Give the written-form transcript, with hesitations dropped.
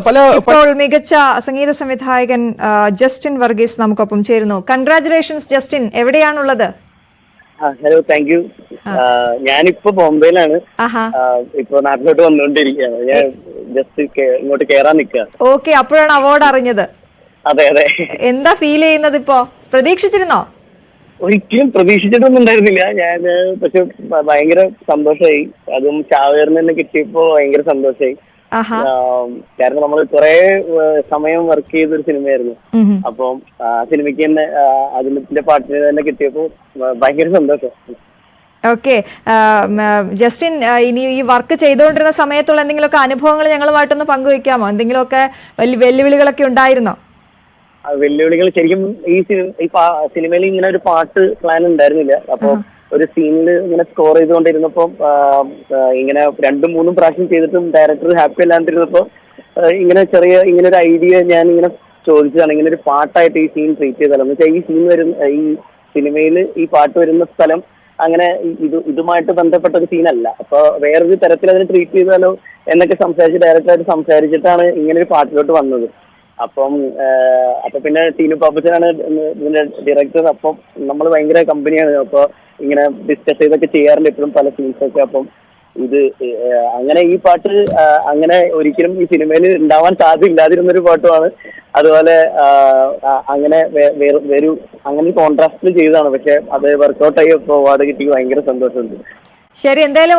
ഇപ്പോൾ മികച്ച സംഗീത സംവിധായകൻ ജസ്റ്റിൻ വർഗീസ് നമുക്കൊപ്പം ചേരുന്നു. കൺഗ്രാറ്റുലേഷൻസ് ജസ്റ്റിൻ, എവിടെയാണുള്ളത്? Hello, thank you. ഞാനിപ്പോ ബോംബെയിലാണ്. ഇപ്പൊ നാട്ടിലോട്ട് വന്നുകൊണ്ടിരിക്കുകയാണ്. ഞാൻ ജസ്റ്റ് ഇങ്ങോട്ട് കേറാൻ നിൽക്കുക. ഓക്കെ, അപ്പോഴാണ് അവാർഡ് അറിഞ്ഞത്. അതെ അതെ. എന്താ ഫീൽ ചെയ്യുന്നത് ഇപ്പോ? പ്രതീക്ഷിച്ചിരുന്നോ? ഒരിക്കലും പ്രതീക്ഷിച്ചിട്ടൊന്നും ഉണ്ടായിരുന്നില്ല ഞാൻ. പക്ഷെ ഭയങ്കര സന്തോഷമായി. അതും ചാവേറിന് തന്നെ കിട്ടിയപ്പോ ഭയങ്കര സന്തോഷമായി. കാരണം നമ്മൾ കുറെ സമയം വർക്ക് ചെയ്തൊരു സിനിമയായിരുന്നു. അപ്പം ആ സിനിമയ്ക്ക് തന്നെ അതിന്റെ പാട്ടിന് തന്നെ കിട്ടിയപ്പോ ഭയങ്കര സന്തോഷം. ഓക്കെ ജസ്റ്റിൻ, ഇനി ഈ വർക്ക് ചെയ്തുകൊണ്ടിരുന്ന സമയത്തുള്ള എന്തെങ്കിലുമൊക്കെ അനുഭവങ്ങൾ ഞങ്ങളുമായിട്ടൊന്ന് പങ്കുവെക്കാമോ? എന്തെങ്കിലുമൊക്കെ വെല്ലുവിളികളൊക്കെ ഉണ്ടായിരുന്നോ? വെല്ലുവിളികൾ ശരിക്കും ഈ സിനിമയിൽ ഇങ്ങനെ ഒരു പാട്ട് പ്ലാൻ ഉണ്ടായിരുന്നില്ല. അപ്പൊ ഒരു സീനിൽ ഇങ്ങനെ സ്കോർ ചെയ്തുകൊണ്ടിരുന്നപ്പോ ഇങ്ങനെ 2-3 പ്രാവശ്യം ചെയ്തിട്ടും ഡയറക്ടർ ഹാപ്പി അല്ലാണ്ടിരുന്നപ്പോ ഇങ്ങനെ ഒരു ഐഡിയ ഞാൻ ഇങ്ങനെ ചോദിച്ചതാണ്, ഇങ്ങനെ ഒരു പാട്ടായിട്ട് ഈ സീൻ ട്രീറ്റ് ചെയ്താലോ എന്ന് വെച്ചാൽ ഈ സീൻ വരുന്ന ഈ സിനിമയിൽ ഈ പാട്ട് വരുന്ന സ്ഥലം അങ്ങനെ ഇതുമായിട്ട് ബന്ധപ്പെട്ട ഒരു സീനല്ല. അപ്പൊ വേറൊരു തരത്തിൽ അതിനെ ട്രീറ്റ് ചെയ്താലോ എന്നൊക്കെ ഡയറക്ടറായിട്ട് സംസാരിച്ചിട്ടാണ് ഇങ്ങനെ ഒരു പാട്ടിലോട്ട് വന്നത്. അപ്പൊ പിന്നെ ടീനു പാപ്പച്ചനാണ് ഇതിന്റെ ഡയറക്ടർ. അപ്പം നമ്മൾ ഭയങ്കര കമ്പനിയാണ്. അപ്പൊ ഇങ്ങനെ ഡിസ്കസ് ചെയ്തൊക്കെ ചെയ്യാറുണ്ട് എപ്പോഴും പല സീൻസൊക്കെ. അപ്പം ഇത് അങ്ങനെ ഈ പാട്ട് അങ്ങനെ ഒരിക്കലും ഈ സിനിമയിൽ ഉണ്ടാവാൻ സാധ്യതയില്ലാതിരുന്നൊരു പാട്ടുമാണ്. അതുപോലെ അങ്ങനെ അങ്ങനെ കോൺട്രാസ്റ്റിൽ ചെയ്തതാണ്. പക്ഷെ അത് വർക്ക്ഔട്ട് ആയി അവാർഡ് കിട്ടി ഭയങ്കര സന്തോഷമുണ്ട്. ശരി, എന്തായാലും